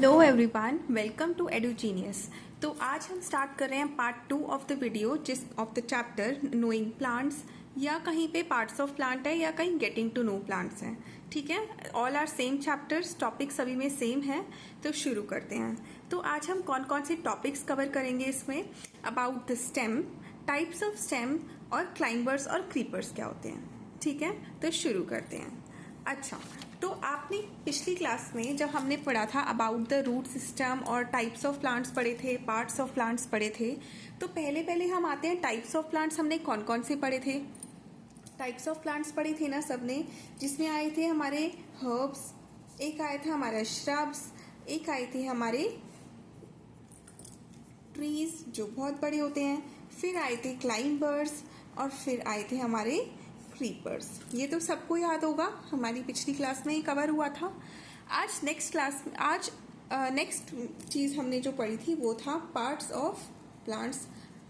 Hello everyone, welcome to Edugenius. तो आज हम स्टार्ट कर रहे हैं पार्ट 2 ऑफ द वीडियो जिस of the chapter knowing plants, या कहीं पे पार्ट्स ऑफ प्लांट है या कहीं गेटिंग टू नो प्लांट्स हैं। ठीक है, all are same chapters, topic सभी में सेम है। तो शुरू करते हैं। तो आज हम कौन कौन से टॉपिक्स कवर करेंगे इसमें? About the stem, types of stem, और क्लाइंबर्स और क्रीपर्स क्या होते हैं। ठीक है, तो शुरू करते हैं। अच्छा, तो आपने पिछली क्लास में जब हमने पढ़ा था अबाउट द रूट सिस्टम और टाइप्स ऑफ प्लांट्स पढ़े थे, पार्ट्स ऑफ प्लांट्स पढ़े थे, तो पहले पहले हम आते हैं टाइप्स ऑफ प्लांट्स। हमने कौन कौन से पढ़े थे? टाइप्स ऑफ प्लांट्स पढ़े थे ना सबने, जिसमें आए थे हमारे हर्ब्स, एक आया था हमारा श्रब्स, एक आए थे हमारे ट्रीज जो बहुत बड़े होते हैं, फिर आए थे क्लाइंबर्स, और फिर आए थे हमारे क्रीपर्स। ये तो सबको याद होगा, हमारी पिछली क्लास में ही कवर हुआ था। आज नेक्स्ट चीज हमने जो पढ़ी थी वो था parts of plants.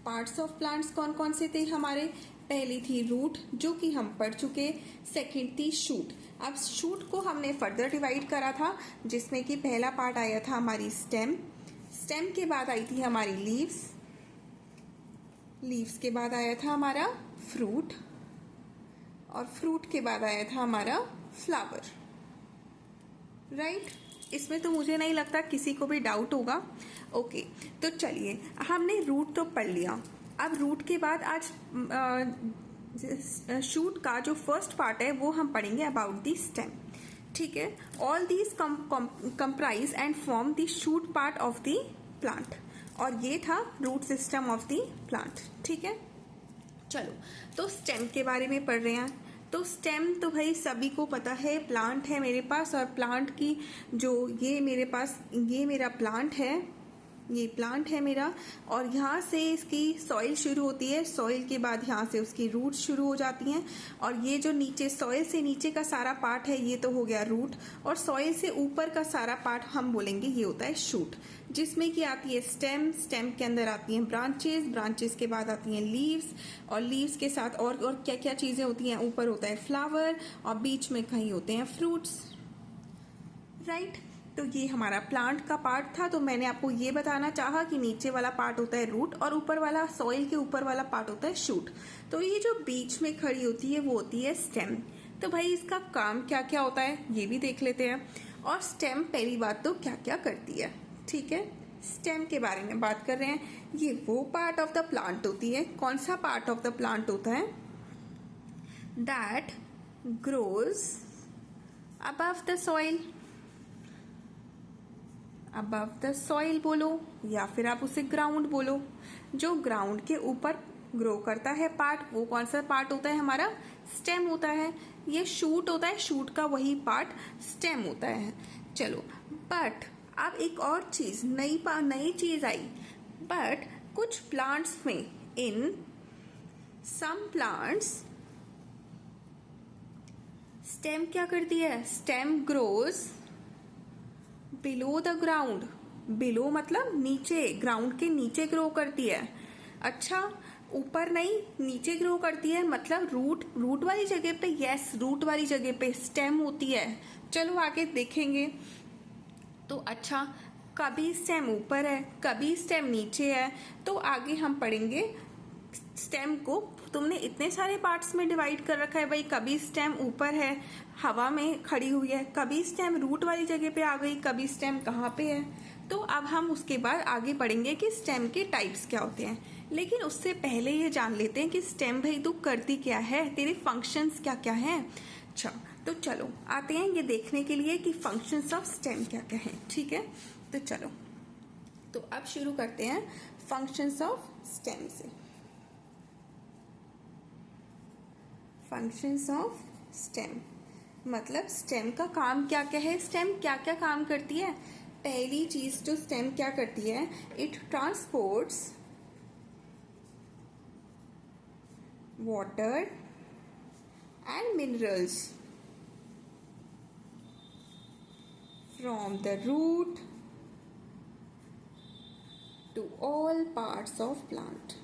Parts of plants कौन कौन से थे हमारे? पहली थी रूट, जो कि हम पढ़ चुके। सेकंड थी शूट। अब शूट को हमने फर्दर डिवाइड करा था, जिसमें कि पहला पार्ट आया था हमारी स्टेम, स्टेम के बाद आई थी हमारी लीव्स, लीव्स के बाद आया था हमारा फ्रूट, और फ्रूट के बाद आया था हमारा फ्लावर। राइट? इसमें तो मुझे नहीं लगता किसी को भी डाउट होगा। ओके, तो चलिए, हमने रूट तो पढ़ लिया। अब रूट के बाद आज शूट का जो फर्स्ट पार्ट है वो हम पढ़ेंगे अबाउट दी स्टेम। ठीक है, all these comprise and form the shoot part of the plant, और ये था root system of the plant. ठीक है, चलो, तो स्टेम के बारे में पढ़ रहे हैं। तो स्टेम तो भाई सभी को पता है, प्लांट है मेरे पास, और प्लांट की जो ये मेरे पास, ये मेरा प्लांट है, ये प्लांट है मेरा, और यहाँ से इसकी सॉइल शुरू होती है, सॉइल के बाद यहाँ से उसकी रूट शुरू हो जाती हैं, और ये जो नीचे सॉइल से नीचे का सारा पार्ट है ये तो हो गया रूट, और सॉइल से ऊपर का सारा पार्ट हम बोलेंगे ये होता है शूट, जिसमें कि आती है स्टेम, स्टेम के अंदर आती हैं ब्रांचेस, ब्रांचेस के बाद आती हैं लीव्स, और लीव्स के साथ और क्या क्या चीजें होती हैं, ऊपर होता है फ्लावर, और बीच में कहीं होते हैं फ्रूट्स। राइट? तो ये हमारा प्लांट का पार्ट था। तो मैंने आपको ये बताना चाहा कि नीचे वाला पार्ट होता है रूट, और ऊपर वाला, सॉइल के ऊपर वाला पार्ट होता है शूट। तो ये जो बीच में खड़ी होती है वो होती है स्टेम। तो भाई इसका काम क्या क्या होता है ये भी देख लेते हैं। और स्टेम पहली बात तो क्या क्या करती है। ठीक है, स्टेम के बारे में बात कर रहे हैं। ये वो पार्ट ऑफ द प्लांट होती है। कौन सा पार्ट ऑफ द प्लांट होता है? That grows above the soil. Above the soil बोलो, या फिर आप उसे ग्राउंड बोलो। जो ग्राउंड के ऊपर ग्रो करता है पार्ट, वो कौन सा पार्ट होता है हमारा? स्टेम होता है। ये शूट होता है, शूट का वही पार्ट स्टेम होता है। चलो, बट अब एक और चीज, नई चीज आई। बट कुछ प्लांट्स में, इन सम प्लांट्स, स्टेम क्या करती है? Stem grows below the ground. Below मतलब नीचे, ग्राउंड के नीचे ग्रो करती है। अच्छा, ऊपर नहीं, नीचे ग्रो करती है, मतलब रूट वाली जगह पे। यस, रूट वाली जगह पे स्टेम होती है। चलो आगे देखेंगे। तो अच्छा, कभी स्टेम ऊपर है, कभी स्टेम नीचे है। तो आगे हम पढ़ेंगे स्टेम को। तुमने इतने सारे पार्ट्स में डिवाइड कर रखा है भाई, कभी स्टेम ऊपर है, हवा में खड़ी हुई है, कभी स्टेम रूट वाली जगह पे आ गई, कभी स्टेम कहाँ पे है। तो अब हम उसके बाद आगे पढ़ेंगे कि स्टेम के टाइप्स क्या होते हैं। लेकिन उससे पहले ये जान लेते हैं कि स्टेम भाई तू करती क्या है, तेरे फंक्शंस क्या क्या हैं। अच्छा, तो चलो आते हैं ये देखने के लिए कि फंक्शंस ऑफ स्टेम क्या क्या हैं। ठीक है, तो चलो, तो अब शुरू करते हैं फंक्शंस ऑफ स्टेम से। फंक्शंस ऑफ स्टेम मतलब स्टेम का काम क्या क्या है, स्टेम क्या क्या काम करती है। पहली चीज जो स्टेम क्या करती है, it transports water and minerals from the root to all parts of plant.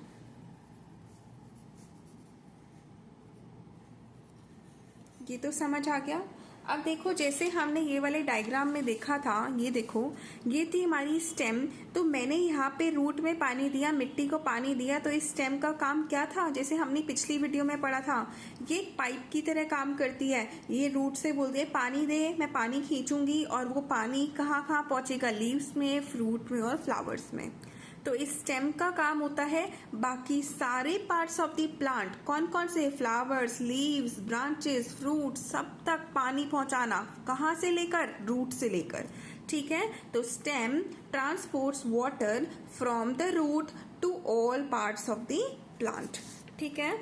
ये तो समझ आ गया। अब देखो, जैसे हमने ये वाले डायग्राम में देखा था, ये देखो, ये थी हमारी स्टेम। तो मैंने यहाँ पे रूट में पानी दिया, मिट्टी को पानी दिया, तो इस स्टेम का काम क्या था, जैसे हमने पिछली वीडियो में पढ़ा था, ये एक पाइप की तरह काम करती है। ये रूट से बोलते हैं पानी दे, मैं पानी खींचूंगी, और वो पानी कहाँ कहाँ पहुंचेगा, लीव्स में, फ्रूट में और फ्लावर्स में। तो इस स्टेम का काम होता है बाकी सारे पार्ट्स ऑफ द प्लांट, कौन कौन से, फ्लावर्स, लीव्स, ब्रांचेस, फ्रूट, सब तक पानी पहुंचाना। कहाँ से लेकर, रूट से लेकर। ठीक है, तो stem transports water from the root to all parts of the plant. ठीक है,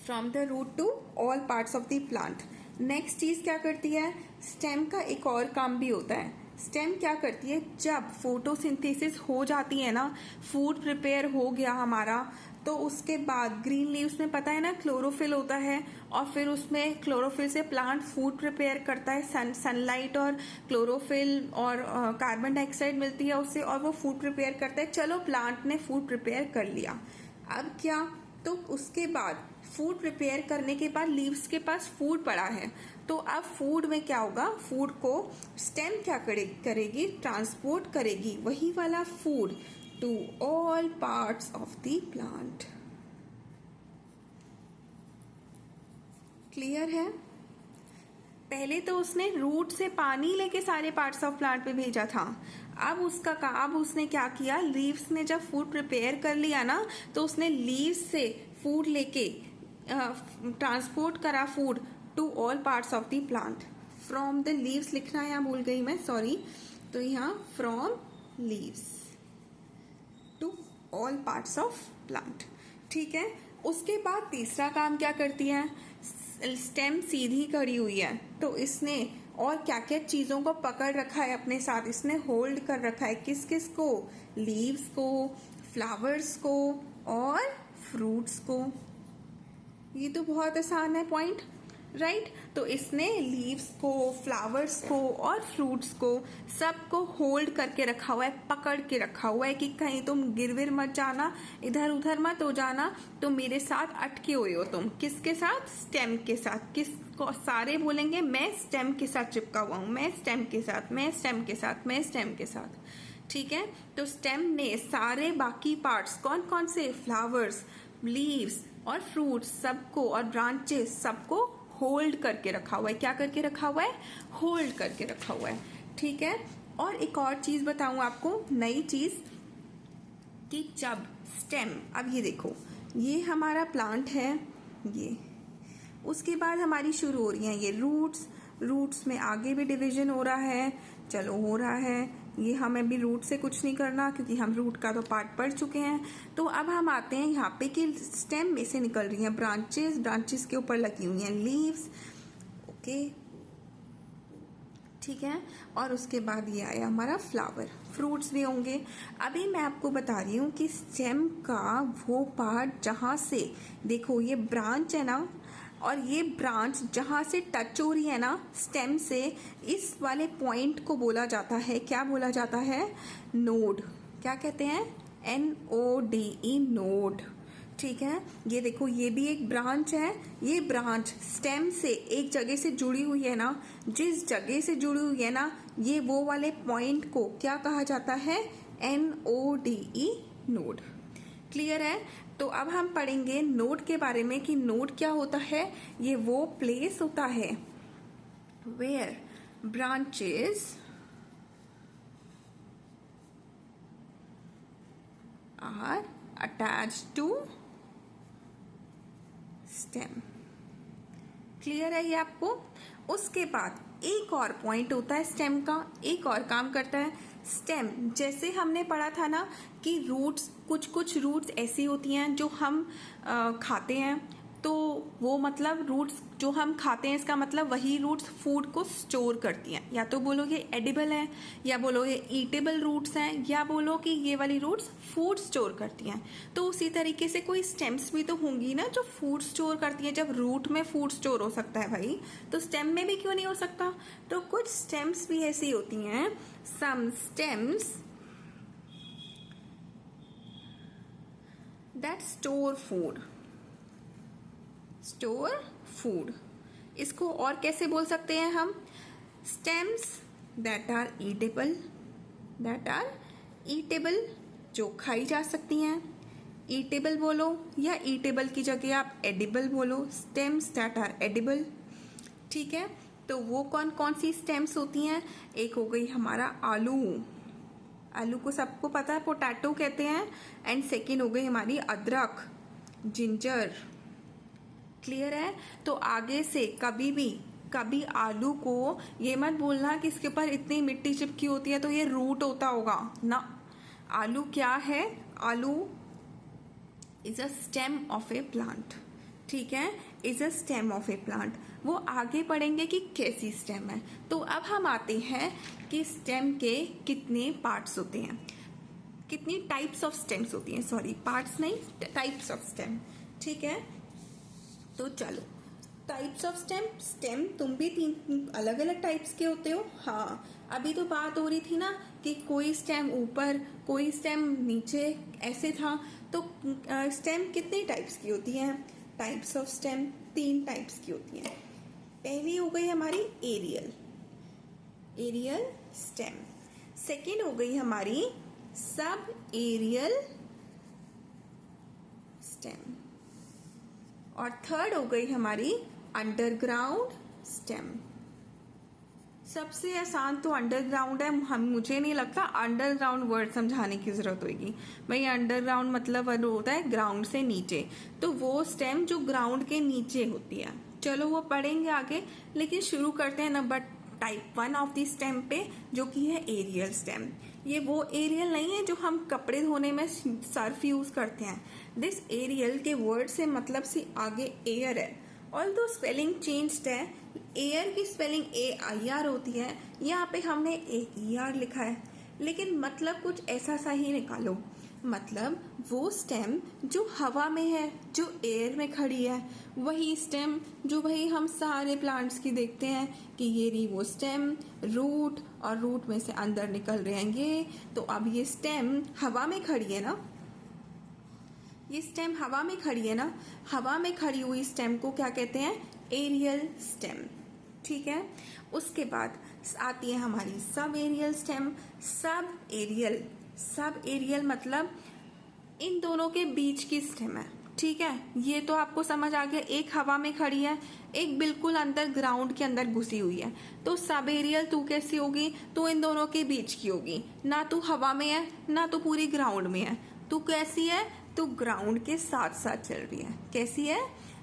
from the root to all parts of the plant. Next चीज क्या करती है, स्टेम का एक और काम भी होता है। स्टेम क्या करती है, जब फोटोसिंथेसिस हो जाती है ना, फूड प्रिपेयर हो गया हमारा, तो उसके बाद ग्रीन लीव्स में पता है ना क्लोरोफिल होता है, और फिर उसमें क्लोरोफिल से प्लांट फूड प्रिपेयर करता है, सनलाइट और क्लोरोफिल और कार्बन डाइऑक्साइड मिलती है उससे, और वो फूड प्रिपेयर करता है। चलो, प्लांट ने फूड प्रिपेयर कर लिया। अब क्या, तो उसके बाद फूड प्रिपेयर करने के बाद लीव्स के पास फूड पड़ा है, तो अब फूड में क्या होगा, फूड को स्टेम क्या करेगी, ट्रांसपोर्ट करेगी वही वाला food to all parts of the plant. Clear है? पहले तो उसने रूट से पानी लेके सारे पार्ट्स ऑफ प्लांट पे भेजा था। अब उसने क्या किया, लीव्स ने जब फूड प्रिपेयर कर लिया ना, तो उसने लीव्स से फूड लेके ट्रांसपोर्ट करा food to all parts of the plant. From the leaves लिखना यहाँ भूल गई मैं, सॉरी। तो यहाँ from leaves to all parts of plant. ठीक है, उसके बाद तीसरा काम क्या करती है, स्टेम सीधी खड़ी हुई है, तो इसने और क्या क्या चीजों को पकड़ रखा है अपने साथ, इसने होल्ड कर रखा है, किस किस को, लीव्स को, फ्लावर्स को और फ्रूट्स को। ये तो बहुत आसान है पॉइंट, राइट? तो इसने लीव्स को, फ्लावर्स को और फ्रूट्स को सबको होल्ड करके रखा हुआ है, पकड़ के रखा हुआ है कि कहीं तुम गिर विर मत जाना, इधर उधर मत हो जाना, तो मेरे साथ अटके हुए हो तुम। किसके साथ, स्टेम के साथ। किसको, सारे बोलेंगे मैं स्टेम के साथ चिपका हुआ हूं, मैं स्टेम के साथ, मैं स्टेम के साथ, मैं स्टेम के साथ। ठीक है, तो स्टेम ने सारे बाकी पार्ट्स, कौन कौन से, फ्लावर्स, लीव्स और फ्रूट्स सबको, और ब्रांचेस सबको होल्ड करके रखा हुआ है। क्या करके रखा हुआ है, होल्ड करके रखा हुआ है। ठीक है, और एक और चीज बताऊं आपको, नई चीज, कि जब स्टेम, अब ये देखो, ये हमारा प्लांट है, ये, उसके बाद हमारी शुरू हो रही है ये रूट्स में आगे भी डिवीजन हो रहा है, चलो हो रहा है। ये हमें भी रूट से कुछ नहीं करना, क्योंकि हम रूट का तो पार्ट पढ़ चुके हैं। तो अब हम आते हैं यहाँ पे कि स्टेम में से निकल रही हैं ब्रांचेस के ऊपर लगी हुई हैं लीव्स। ओके, ठीक है, और उसके बाद ये आया हमारा फ्लावर, फ्रूट्स भी होंगे। अभी मैं आपको बता रही हूँ कि स्टेम का वो पार्ट जहाँ से, देखो ये ब्रांच है ना, और ये ब्रांच जहां से टच हो रही है ना स्टेम से, इस वाले पॉइंट को बोला जाता है, क्या बोला जाता है, नोड। क्या कहते हैं, NODE, नोड। ठीक है, ये देखो, ये भी एक ब्रांच है, ये ब्रांच स्टेम से एक जगह से जुड़ी हुई है ना, जिस जगह से जुड़ी हुई है ना, ये वो वाले पॉइंट को क्या कहा जाता है, NODE, नोड। क्लियर है? तो अब हम पढ़ेंगे नोड के बारे में कि नोड क्या होता है। ये वो प्लेस होता है where branches are attached to stem. Clear है ये आपको? उसके बाद एक और पॉइंट होता है स्टेम का, एक और काम करता है स्टेम। जैसे हमने पढ़ा था ना कि रूट्स, कुछ रूट्स ऐसी होती हैं जो हम खाते हैं, तो वो मतलब रूट्स जो हम खाते हैं, इसका मतलब वही रूट्स फूड को स्टोर करती हैं। या तो बोलोगे एडिबल हैं, या बोलोगे ईटेबल रूट्स हैं, या बोलो कि ये वाली रूट्स फूड स्टोर करती हैं। तो उसी तरीके से कोई स्टेम्स भी तो होंगी ना जो फूड स्टोर करती हैं। जब रूट में फूड स्टोर हो सकता है भाई, तो स्टेम में भी क्यों नहीं हो सकता? तो कुछ स्टेम्स भी ऐसी होती हैं, सम स्टेम्स दैट स्टोर फूड। इसको और कैसे बोल सकते हैं हम? स्टेम्स दैट आर ईटेबल, जो खाई जा सकती हैं, ईटेबल बोलो, या ईटेबल की जगह आप एडिबल बोलो, स्टेम्स दैट आर एडिबल। ठीक है, तो वो कौन कौन सी स्टेम्स होती हैं? एक हो गई हमारा आलू को सबको पता है पोटैटो कहते हैं, एंड सेकेंड हो गई हमारी अदरक, जिंजर। क्लियर है? तो आगे से कभी आलू को ये मत बोलना कि इसके ऊपर इतनी मिट्टी चिपकी होती है तो ये रूट होता होगा ना। आलू क्या है? आलू is a stem of A plant. ठीक है, is a stem of A plant. वो आगे पढ़ेंगे कि कैसी स्टेम है। तो अब हम आते हैं कि स्टेम के कितने पार्ट्स होते हैं, कितनी टाइप्स ऑफ स्टेम्स होती हैं, सॉरी पार्ट्स नहीं, टाइप्स ऑफ स्टेम। ठीक है, तो चलो टाइप्स ऑफ स्टेम तुम भी 3 अलग अलग टाइप्स के होते हो। हाँ, अभी तो बात हो रही थी ना कि कोई स्टेम ऊपर कोई स्टेम नीचे ऐसे था। तो स्टेम कितने टाइप्स की होती हैं? टाइप्स ऑफ स्टेम 3 टाइप्स की होती हैं। पहली हो गई हमारी एरियल स्टेम, सेकेंड हो गई हमारी सब एरियल स्टेम, और थर्ड हो गई हमारी अंडरग्राउंड स्टेम। सबसे आसान तो अंडरग्राउंड है, मुझे नहीं लगता अंडरग्राउंड वर्ड समझाने की जरूरत होगी। भाई अंडरग्राउंड मतलब होता है ग्राउंड से नीचे, तो वो स्टेम जो ग्राउंड के नीचे होती है। चलो वो पढ़ेंगे आगे, लेकिन शुरू करते हैं number type 1 of the stem पे, जो कि है एरियल स्टेम। ये वो एरियल नहीं है जो हम कपड़े धोने में सर्फ यूज करते हैं। दिस एरियल के वर्ड से मतलब से आगे एयर है, ऑल्दो स्पेलिंग चेंज्ड है। एयर की स्पेलिंग AIR होती है, यहाँ पे हमने AER लिखा है, लेकिन मतलब कुछ ऐसा सा ही निकालो। मतलब वो स्टेम जो हवा में है, जो एयर में खड़ी है, वही स्टेम जो भाई हम सारे प्लांट्स की देखते हैं कि ये रही वो स्टेम, रूट, और रूट में से अंदर निकल रहे हैं ये। तो अब ये स्टेम हवा में खड़ी है ना, ये स्टेम हवा में खड़ी है ना, हवा में खड़ी हुई स्टेम को क्या कहते हैं? Aerial stem. ठीक है, उसके बाद आती है हमारी sub aerial stem. Sub aerial मतलब इन दोनों के बीच की स्टेम है। ठीक है, ये तो आपको समझ आ गया। एक हवा में खड़ी है, एक बिल्कुल अंदर ग्राउंड के अंदर घुसी हुई है। तो सब एरियल तू कैसी होगी? तो इन दोनों के बीच की होगी, ना तू हवा में है ना तो पूरी ग्राउंड में है। तू कैसी है? तू ग्राउंड के साथ साथ चल रही है। कैसी है?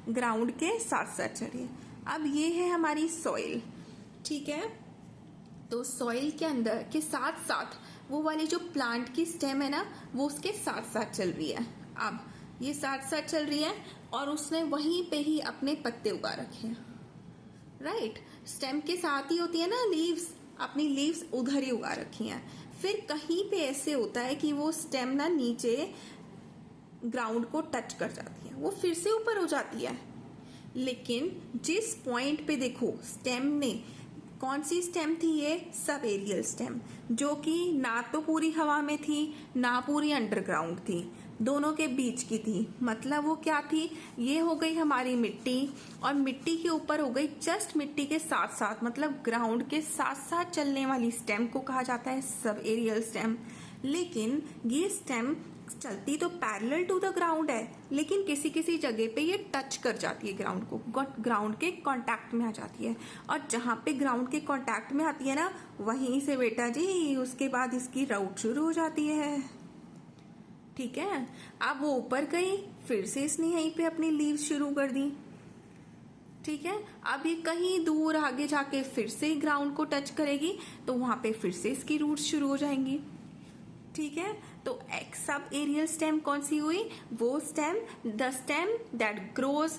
ग्राउंड के साथ साथ चल रही है। अब ये है हमारी सॉइल। ठीक है, तो सॉइल के अंदर के साथ साथ वो वाली जो प्लांट की स्टेम है ना, वो उसके साथ साथ चल रही है। अब ये साथ साथ चल रही है और उसने वहीं पे ही अपने पत्ते उगा रखे हैं। राइट, स्टेम के साथ ही होती है ना लीव्स, अपनी लीव्स उधर ही उगा रखी हैं। फिर कहीं पे ऐसे होता है कि वो स्टेम ना नीचे ग्राउंड को टच कर जाती है, वो फिर से ऊपर हो जाती है। लेकिन जिस पॉइंट पे देखो स्टेम ने, कौन सी स्टेम थी ये? सब एरियल स्टेम, जो कि ना तो पूरी हवा में थी ना पूरी अंडरग्राउंड थी, दोनों के बीच की थी। मतलब वो क्या थी? ये हो गई हमारी मिट्टी, और मिट्टी के ऊपर हो गई जस्ट मिट्टी के साथ साथ, मतलब ग्राउंड के साथ साथ चलने वाली स्टेम को कहा जाता है सब एरियल स्टेम। लेकिन ये स्टेम चलती तो पैरेलल टू द ग्राउंड है, लेकिन किसी किसी जगह पे ये टच कर जाती है ग्राउंड को, ग्राउंड के कांटेक्ट में आ जाती है। और जहां पे ग्राउंड के कांटेक्ट में आती है ना, वहीं से बेटा जी उसके बाद इसकी रूट शुरू हो जाती है। ठीक है, अब वो ऊपर गई, फिर से इसने यहीं पे अपनी लीव्स शुरू कर दी। ठीक है, अब ये कहीं दूर आगे जाके फिर से ग्राउंड को टच करेगी, तो वहां पे फिर से इसकी रूट्स शुरू हो जाएंगी। ठीक है, तो एक सब एरियल स्टेम कौन सी हुई? वो stem, the stem that grows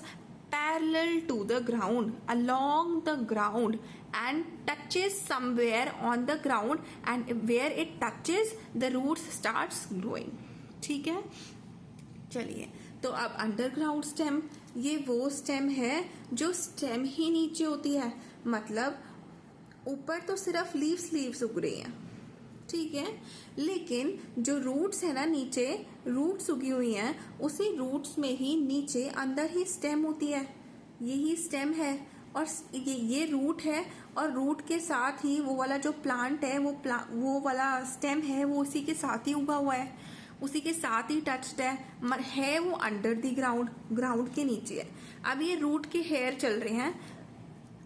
parallel to the ground, along the ground, and touches somewhere on the ground, and where it touches the roots starts growing. ठीक है, चलिए, तो अब अंडरग्राउंड स्टेम, ये वो स्टेम है जो स्टेम ही नीचे होती है, मतलब ऊपर तो सिर्फ लीव्स उग रही हैं। ठीक है, लेकिन जो रूट्स है ना, नीचे रूट्स उगी हुई हैं, उसी रूट्स में ही नीचे अंदर ही स्टेम होती है। यही स्टेम है, और ये रूट है, और रूट के साथ ही वो वाला जो प्लांट है वो वाला स्टेम है वो उसी के साथ ही उगा हुआ है, उसी के साथ ही टच्ड है वो अंडर द ग्राउंड के नीचे है। अब ये रूट के हेयर चल रहे हैं,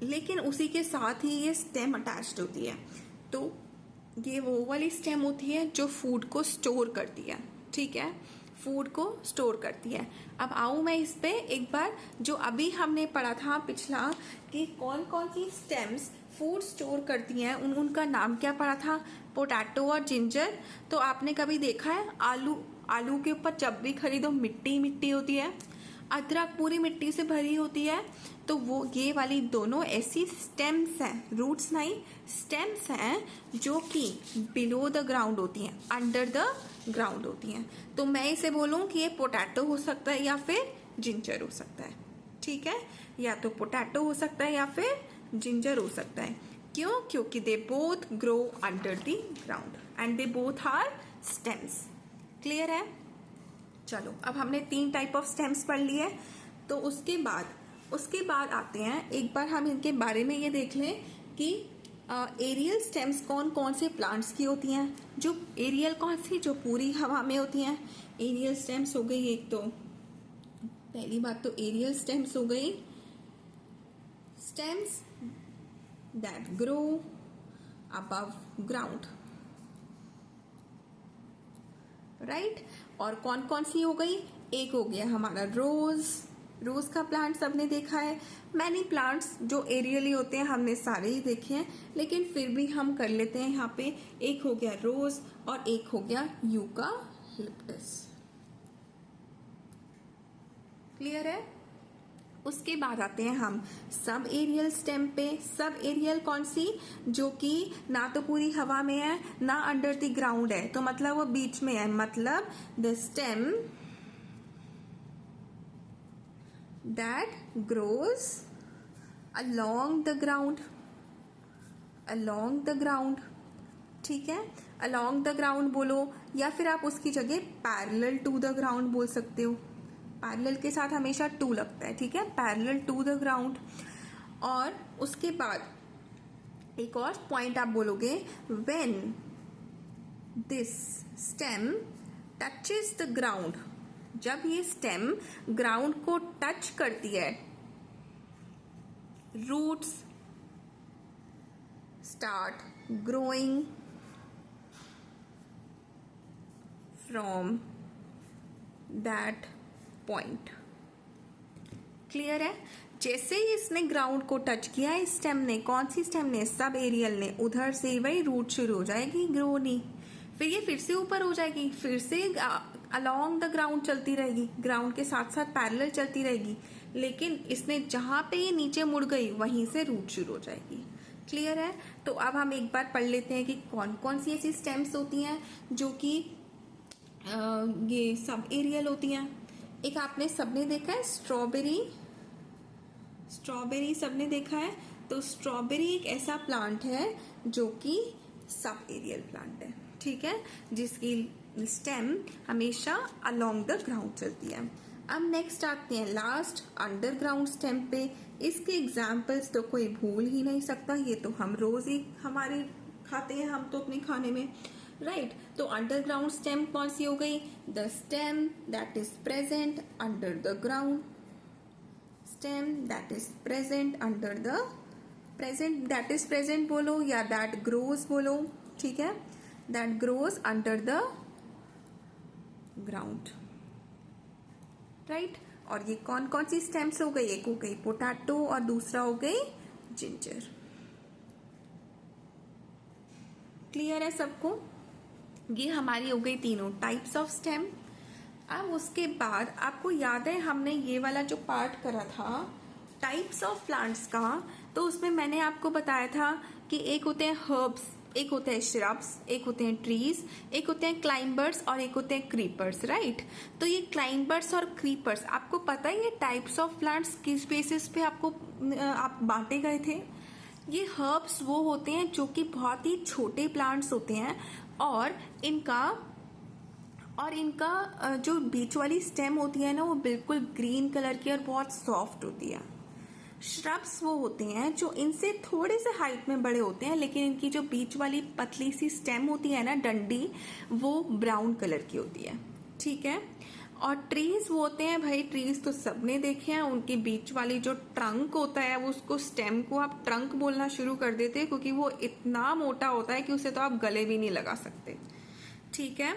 लेकिन उसी के साथ ही ये स्टेम अटैच्ड होती है। तो ये वो वाली स्टेम होती है जो फूड को स्टोर करती है, ठीक है, फूड को स्टोर करती है। अब आऊं मैं इस पे एक बार, जो अभी हमने पढ़ा था पिछला कि कौन कौन सी स्टेम्स फूड स्टोर करती हैं, उनका नाम क्या पढ़ा था, पोटैटो और जिंजर। तो आपने कभी देखा है आलू के ऊपर जब भी खरीदो मिट्टी मिट्टी होती है, अदरक पूरी मिट्टी से भरी होती है। तो वो ये वाली दोनों ऐसी स्टेम्स हैं, रूट्स नहीं, स्टेम्स हैं जो कि बिलो द ग्राउंड होती हैं, अंडर द ग्राउंड होती हैं। तो मैं इसे बोलूं कि ये पोटैटो हो सकता है या फिर जिंजर हो सकता है, ठीक है, या तो पोटैटो हो सकता है या फिर जिंजर हो सकता है। क्यों? क्योंकि they both grow under the ground and they both are stems. Clear है? चलो, अब हमने 3 टाइप ऑफ स्टेम्स पढ़ लिए। तो उसके बाद आते हैं, एक बार हम इनके बारे में ये देख लें कि एरियल स्टेम्स कौन कौन से प्लांट्स की होती हैं। जो एरियल कौन सी, जो पूरी हवा में होती हैं, एरियल स्टेम्स हो गई। एक तो पहली बात तो एरियल स्टेम्स हो गई, stems that grow above ground, right. और कौन कौन सी हो गई, एक हो गया हमारा रोज का प्लांट सबने देखा है। मैनी प्लांट्स जो एरियली होते हैं हमने सारे ही देखे हैं, लेकिन फिर भी हम कर लेते हैं यहाँ पे। एक हो गया रोज और एक हो गया यूकालिप्टस। क्लियर है? उसके बाद आते हैं हम सब एरियल स्टेम पे। सब एरियल कौन सी, जो कि ना तो पूरी हवा में है ना अंडर द ग्राउंड है, तो मतलब वो बीच में है, मतलब the stem that grows along the ground, ठीक है, अलोंग द ग्राउंड बोलो, या फिर आप उसकी जगह पैरेलल टू द ग्राउंड बोल सकते हो। पैरेलल के साथ हमेशा टू लगता है, ठीक है, पैरेलल टू द ग्राउंड। और उसके बाद एक और पॉइंट आप बोलोगे, when this stem touches the ground, जब ये स्टेम ग्राउंड को टच करती है, roots start growing from that point. Clear है? जैसे ही इसने ग्राउंड को टच किया है स्टेम ने, कौन सी स्टेम ने, सब एरियल ने, उधर से वही रूट शुरू हो जाएगी ग्रो नहीं, फिर ये फिर से ऊपर हो जाएगी, फिर से अलोंग द ग्राउंड चलती रहेगी, ग्राउंड के साथ साथ पैरेलल चलती रहेगी, लेकिन इसने जहां पे ये नीचे मुड़ गई वहीं से रूट शुरू हो जाएगी। क्लियर है? तो अब हम एक बार पढ़ लेते हैं कि कौन कौन सी ऐसी स्टेम्स होती हैं जो कि ये सब एरियल होती हैं। एक आपने सबने देखा है स्ट्रॉबेरी सबने देखा है। तो स्ट्रॉबेरी एक ऐसा प्लांट है जो कि सब एरियल प्लांट है, ठीक है, जिसकी स्टेम हमेशा अलोंग द ग्राउंड चलती है। अब नेक्स्ट आते हैं लास्ट अंडरग्राउंड स्टेम पे। इसके एग्जाम्पल्स तो कोई भूल ही नहीं सकता, ये तो हम रोज ही हमारे खाते हैं हम तो अपने खाने में, राइट। तो अंडरग्राउंड स्टेम कौन सी हो गई, the stem that is present under the ground, stem that is present under the that is present बोलो या दैट ग्रोज बोलो, ठीक है, that grows under the ground, right. और ये कौन कौन सी स्टेम्स हो गई, एक हो गई पोटैटो और दूसरा हो गई जिंजर। क्लियर है सबको? ये हमारी हो गई तीनों टाइप्स ऑफ स्टेम। अब उसके बाद आपको याद है हमने ये वाला जो पार्ट करा था टाइप्स ऑफ प्लांट्स का, तो उसमें मैंने आपको बताया था कि एक होते हैं हर्ब्स, एक होते हैं श्रब्स, एक होते हैं ट्रीज, एक होते हैं क्लाइंबर्स और एक होते हैं क्रीपर्स, राइट। तो ये क्लाइंबर्स और क्रीपर्स, आपको पता है ये टाइप्स ऑफ प्लांट्स किस बेसिस पे आपको आप बांटे गए थे। ये हर्ब्स वो होते हैं जो कि बहुत ही छोटे प्लांट्स होते हैं और इनका जो बीच वाली स्टेम होती है ना वो बिल्कुल ग्रीन कलर की और बहुत सॉफ्ट होती है, श्रब्स वो होते हैं जो इनसे थोड़े से हाइट में बड़े होते हैं, लेकिन इनकी जो बीच वाली पतली सी स्टेम होती है ना, डंडी, वो ब्राउन कलर की होती है। ठीक है। और ट्रीज वो होते हैं भाई, ट्रीज तो सबने देखे हैं, उनकी बीच वाली जो ट्रंक होता है वो, उसको स्टेम को आप ट्रंक बोलना शुरू कर देते हैं, क्योंकि वो इतना मोटा होता है कि उसे तो आप गले भी नहीं लगा सकते। ठीक है।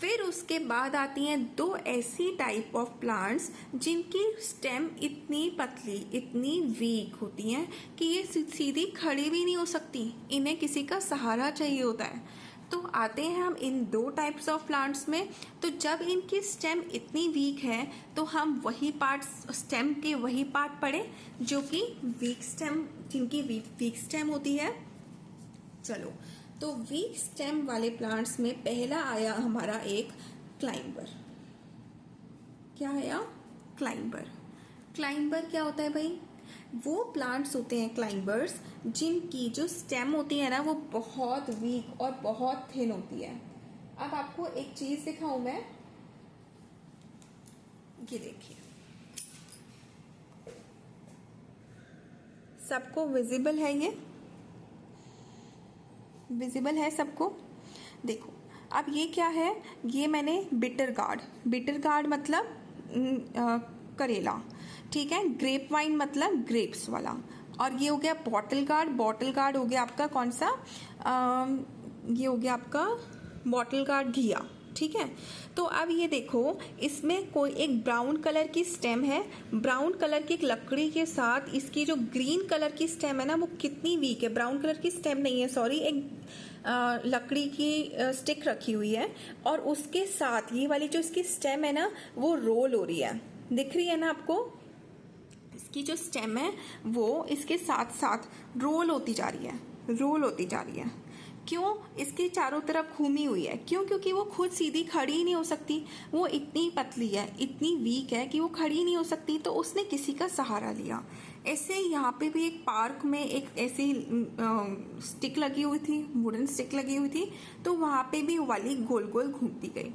फिर उसके बाद आती हैं दो ऐसी टाइप ऑफ प्लांट्स जिनकी स्टेम इतनी पतली, इतनी वीक होती हैं कि ये सीधी खड़ी भी नहीं हो सकती, इन्हें किसी का सहारा चाहिए होता है। तो आते हैं हम इन दो टाइप्स ऑफ प्लांट्स में। तो जब इनकी स्टेम इतनी वीक है तो हम वही पार्ट, स्टेम के वही पार्ट पढ़े जो कि वीक स्टेम, जिनकी वीक स्टेम होती है। चलो, तो वीक स्टेम वाले प्लांट्स में पहला आया हमारा एक क्लाइंबर। क्या आया? क्लाइंबर। क्लाइंबर क्या होता है भाई? वो प्लांट्स होते हैं क्लाइंबर्स जिनकी जो स्टेम होती है ना, वो बहुत वीक और बहुत थिन होती है। अब आपको एक चीज दिखाऊं मैं, ये देखिए, सबको विजिबल है? ये विजिबल है सबको? देखो, अब ये क्या है? ये मैंने बिटर गार्ड, बिटर गार्ड मतलब करेला, ठीक है। ग्रेप वाइन मतलब ग्रेप्स वाला। और ये हो गया बॉटल गार्ड, बॉटल गार्ड हो गया आपका कौन सा? ये हो गया आपका बॉटल गार्ड घिया। ठीक है। तो अब ये देखो, इसमें कोई एक ब्राउन कलर की स्टेम है, ब्राउन कलर की एक लकड़ी के साथ इसकी जो ग्रीन कलर की स्टेम है ना, वो कितनी वीक है। ब्राउन कलर की स्टेम नहीं है, सॉरी, एक लकड़ी की स्टिक रखी हुई है, और उसके साथ ये वाली जो इसकी स्टेम है ना, वो रोल हो रही है। दिख रही है ना आपको? इसकी जो स्टेम है वो इसके साथ साथ रोल होती जा रही है, रोल होती जा रही है। क्यों? इसके चारों तरफ घूमी हुई है। क्यों? क्योंकि वो खुद सीधी खड़ी ही नहीं हो सकती, वो इतनी पतली है, इतनी वीक है कि वो खड़ी नहीं हो सकती, तो उसने किसी का सहारा लिया। ऐसे यहाँ पे भी एक पार्क में एक ऐसी स्टिक लगी हुई थी, वुडन स्टिक लगी हुई थी, तो वहां पे भी वाली गोल गोल घूमती गई।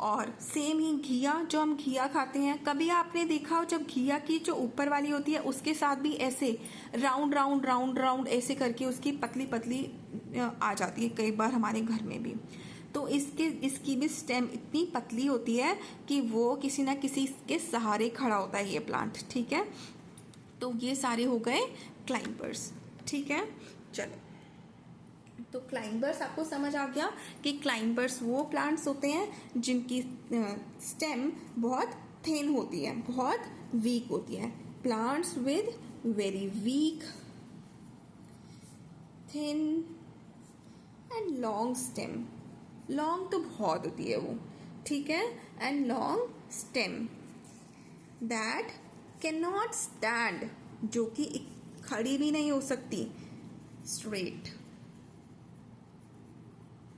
और सेम ही घिया, जो हम घिया खाते हैं, कभी आपने देखा हो जब घिया की जो ऊपर वाली होती है उसके साथ भी ऐसे राउंड राउंड राउंड राउंड ऐसे करके उसकी पतली पतली आ जाती है कई बार हमारे घर में भी। तो इसकी भी स्टेम इतनी पतली होती है कि वो किसी ना किसी के सहारे खड़ा होता है ये प्लांट। ठीक है। तो ये सारे हो गए क्लाइंबर्स। ठीक है। चलो, तो क्लाइंबर्स आपको समझ आ गया कि क्लाइंबर्स वो प्लांट्स होते हैं जिनकी स्टेम बहुत थिन होती है, बहुत वीक होती है। Plants with very weak, thin and long stem. Long तो बहुत होती है वो, ठीक है, and long stem that can not stand, जो कि खड़ी भी नहीं हो सकती स्ट्रेट।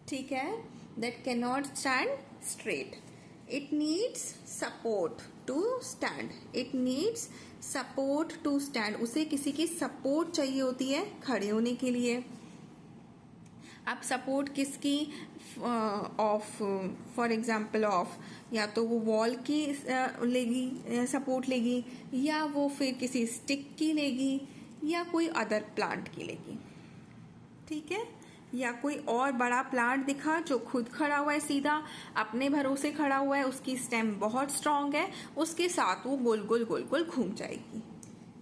ठीक है, that cannot stand straight. It needs support to stand. It needs support to stand. उसे किसी की सपोर्ट चाहिए होती है खड़े होने के लिए। अब सपोर्ट किसकी? ऑफ, फॉर एग्जाम्पल ऑफ, या तो वो वॉल की लेगी, सपोर्ट लेगी, या वो फिर किसी स्टिक की लेगी, या कोई अदर प्लांट की लेगी। ठीक है। या कोई और बड़ा प्लांट दिखा जो खुद खड़ा हुआ है, सीधा अपने भरोसे खड़ा हुआ है, उसकी स्टेम बहुत स्ट्रांग है, उसके साथ वो गोल गोल गोल गोल घूम जाएगी।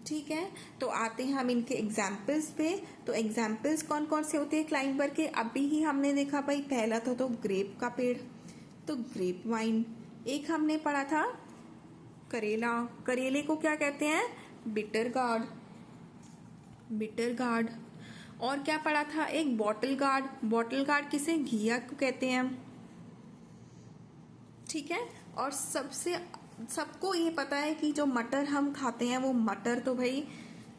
ठीक है। तो आते हैं हम इनके एग्जाम्पल्स पे। तो एग्जाम्पल्स कौन कौन से होते हैं क्लाइंबर के? अभी ही हमने देखा भाई, पहला था तो ग्रेप का पेड़, तो ग्रेप वाइन। एक हमने पढ़ा था करेला, करेले को क्या कहते हैं? Bitter gourd, bitter gourd. और क्या पढ़ा था? एक बॉटल गार्ड, बॉटल गार्ड किसे? घिया को कहते हैं। ठीक है। और सबको ये पता है कि जो मटर हम खाते हैं वो मटर तो भाई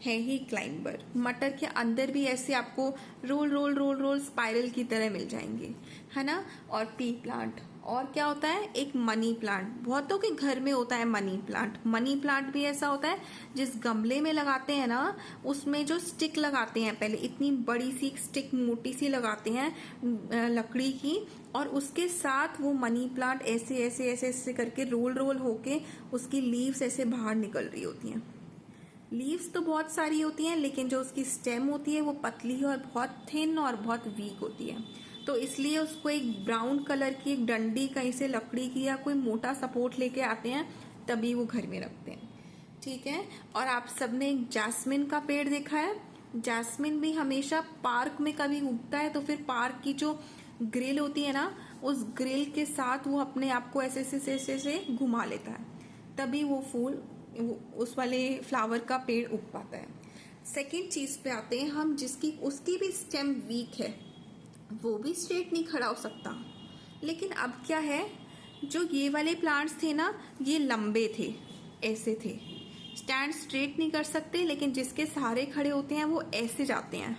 है ही क्लाइंबर। मटर के अंदर भी ऐसे आपको roll roll roll roll spiral की तरह मिल जाएंगे, है ना। और पी प्लांट, और क्या होता है? एक मनी प्लांट। बहुतों के घर में होता है मनी प्लांट। मनी प्लांट भी ऐसा होता है, जिस गमले में लगाते हैं ना, उसमें जो स्टिक लगाते हैं, पहले इतनी बड़ी सी स्टिक मोटी सी लगाते हैं लकड़ी की, और उसके साथ वो मनी प्लांट ऐसे ऐसे ऐसे ऐसे करके रोल रोल होके उसकी लीव्स ऐसे बाहर निकल रही होती हैं। लीव्स तो बहुत सारी होती हैं, लेकिन जो उसकी स्टेम होती है वो पतली और बहुत थिन और बहुत वीक होती है, तो इसलिए उसको एक ब्राउन कलर की एक डंडी कहीं से लकड़ी की या कोई मोटा सपोर्ट लेके आते हैं, तभी वो घर में रखते हैं। ठीक है। और आप सबने एक जैस्मिन का पेड़ देखा है। जैस्मिन भी हमेशा पार्क में कभी उगता है, तो फिर पार्क की जो ग्रिल होती है ना, उस ग्रिल के साथ वो अपने आप को ऐसे ऐसे घुमा लेता है, तभी वो फूल उस वाले फ्लावर का पेड़ उग पाता है। सेकेंड चीज पे आते हैं हम, जिसकी उसकी भी स्टेम वीक है, वो भी स्ट्रेट नहीं खड़ा हो सकता। लेकिन अब क्या है, जो ये वाले प्लांट्स थे ना, ये लंबे थे, ऐसे थे, स्टैंड स्ट्रेट नहीं कर सकते, लेकिन जिसके सहारे खड़े होते हैं वो ऐसे जाते हैं।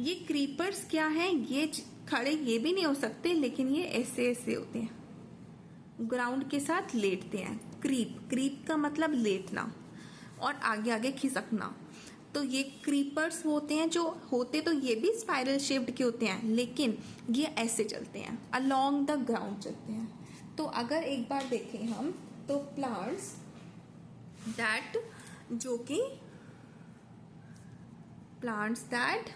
ये क्रीपर्स क्या है, ये खड़े ये भी नहीं हो सकते, लेकिन ये ऐसे ऐसे होते हैं, ग्राउंड के साथ लेटते हैं। क्रीप का मतलब लेटना और आगे आगे खिसकना। तो ये क्रीपर्स होते हैं, जो होते तो ये भी स्पाइरल शेप्ड के होते हैं, लेकिन ये ऐसे चलते हैं, अलोंग द ग्राउंड चलते हैं। तो अगर एक बार देखें हम, तो plants that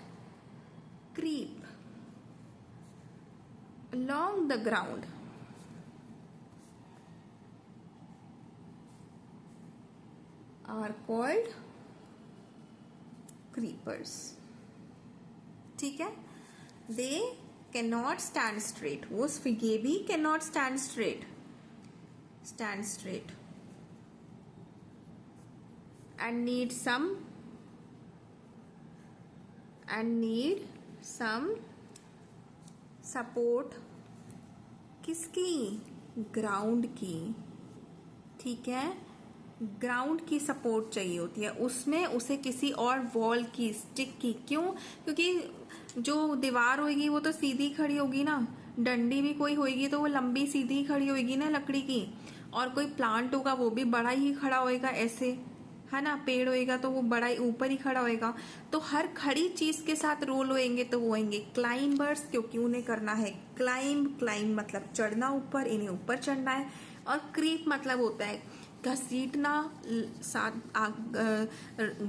creep along the ground are called creepers. ठीक है। They cannot stand straight. वो ये भी cannot stand straight and need some support. किसकी? ग्राउंड की। ठीक है, ग्राउंड की सपोर्ट चाहिए होती है उसमें, उसे किसी और वॉल की, स्टिक की। क्यों? क्योंकि जो दीवार होगी वो तो सीधी खड़ी होगी ना, डंडी भी कोई होगी तो वो लंबी सीधी खड़ी होगी ना लकड़ी की, और कोई प्लांट होगा वो भी बड़ा ही खड़ा होएगा ऐसे, है ना। पेड़ होएगा तो वो बड़ा ही ऊपर ही खड़ा होएगा। तो हर खड़ी चीज के साथ रोल होएंगे तो वो होंगे क्लाइंबर्स, क्योंकि उन्हें करना है क्लाइंब मतलब चढ़ना ऊपर, इन्हें ऊपर चढ़ना है। और क्रीप मतलब होता है घसीटना,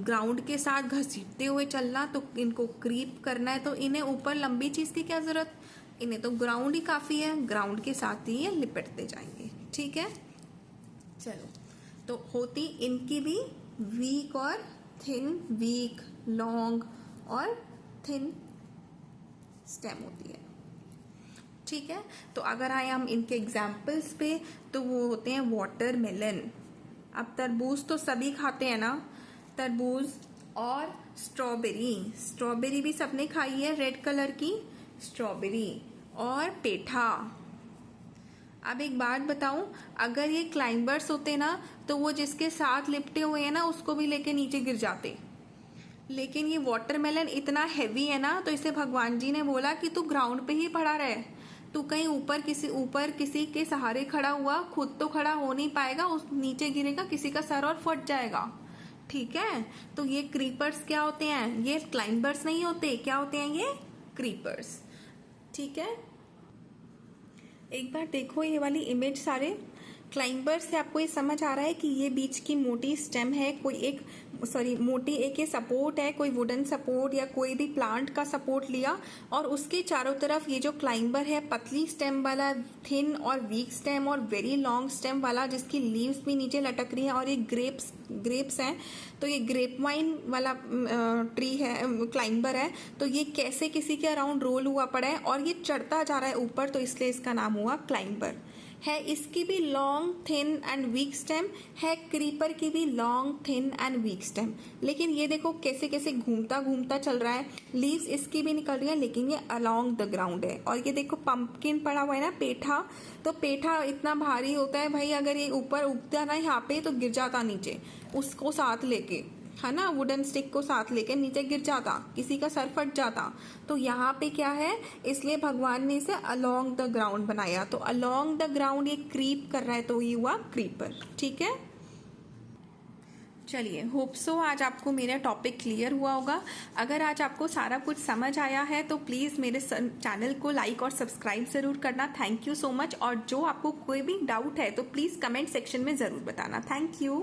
ग्राउंड के साथ घसीटते हुए चलना, तो इनको क्रीप करना है। तो इन्हें ऊपर लंबी चीज की क्या जरूरत, इन्हें तो ग्राउंड ही काफी है, ग्राउंड के साथ ही ये लिपटते जाएंगे। ठीक है, चलो। तो होती इनकी भी वीक और थिन, वीक, लॉन्ग और थिन स्टेम होती है। ठीक है। तो अगर आए हम इनके एग्जाम्पल्स पे, तो वो होते हैं वाटरमेलन। अब तरबूज तो सभी खाते हैं ना, तरबूज और स्ट्रॉबेरी भी सबने खाई है, रेड कलर की स्ट्रॉबेरी, और पेठा। अब एक बात बताऊं, अगर ये क्लाइंबर्स होते ना, तो वो जिसके साथ लिपटे हुए हैं ना उसको भी लेके नीचे गिर जाते। लेकिन ये वाटरमेलन इतना हैवी है ना, तो इसे भगवान जी ने बोला कि तू ग्राउंड पे ही पड़ा रहे, तू कहीं ऊपर किसी के सहारे खड़ा हुआ, खुद तो खड़ा हो नहीं पाएगा, उस नीचे गिरेगा, किसी का सर और फट जाएगा। ठीक है। तो ये क्रीपर्स क्या होते हैं, ये क्लाइंबर्स नहीं होते, क्या होते हैं ये क्रीपर्स। ठीक है। एक बार देखो ये वाली इमेज, सारे क्लाइंबर्स से आपको ये समझ आ रहा है कि ये बीच की मोटी स्टेम है, कोई एक मोटी एक ये सपोर्ट है, कोई वुडन सपोर्ट या कोई भी प्लांट का सपोर्ट लिया, और उसके चारों तरफ ये जो क्लाइंबर है पतली स्टेम वाला, थिन और वीक स्टेम और वेरी लॉन्ग स्टेम वाला, जिसकी लीव्स भी नीचे लटक रही हैं, और ये ग्रेप्स हैं। तो ये ग्रेप वाइन वाला ट्री है, क्लाइंबर है। तो ये कैसे किसी के अराउंड रोल हुआ पड़ा है और ये चढ़ता जा रहा है ऊपर, तो इसलिए इसका नाम हुआ क्लाइंबर है। इसकी भी long, thin and week stem है, क्रीपर की भी long, thin and week stem. लेकिन ये देखो कैसे कैसे घूमता घूमता चल रहा है, लीव्स इसकी भी निकल रही है, लेकिन ये अलोंग द ग्राउंड है। और ये देखो पंपकिन पड़ा हुआ है ना, पेठा, तो पेठा इतना भारी होता है भाई, अगर ये ऊपर उगता ना यहाँ पे तो गिर जाता नीचे, उसको साथ लेके, है ना, वुडन स्टिक को साथ लेके नीचे गिर जाता, किसी का सर फट जाता। तो यहाँ पे क्या है, इसलिए भगवान ने इसे अलोंग द ग्राउंड बनाया। तो अलोंग द ग्राउंड ये क्रीप कर रहा है, तो ये हुआ क्रीपर। ठीक है। चलिए, होप सो आज आपको मेरा टॉपिक क्लियर हुआ होगा। अगर आज आपको सारा कुछ समझ आया है तो प्लीज मेरे चैनल को लाइक और सब्सक्राइब जरूर करना। Thank you so much. और जो आपको कोई भी डाउट है तो प्लीज कमेंट सेक्शन में जरूर बताना। Thank you.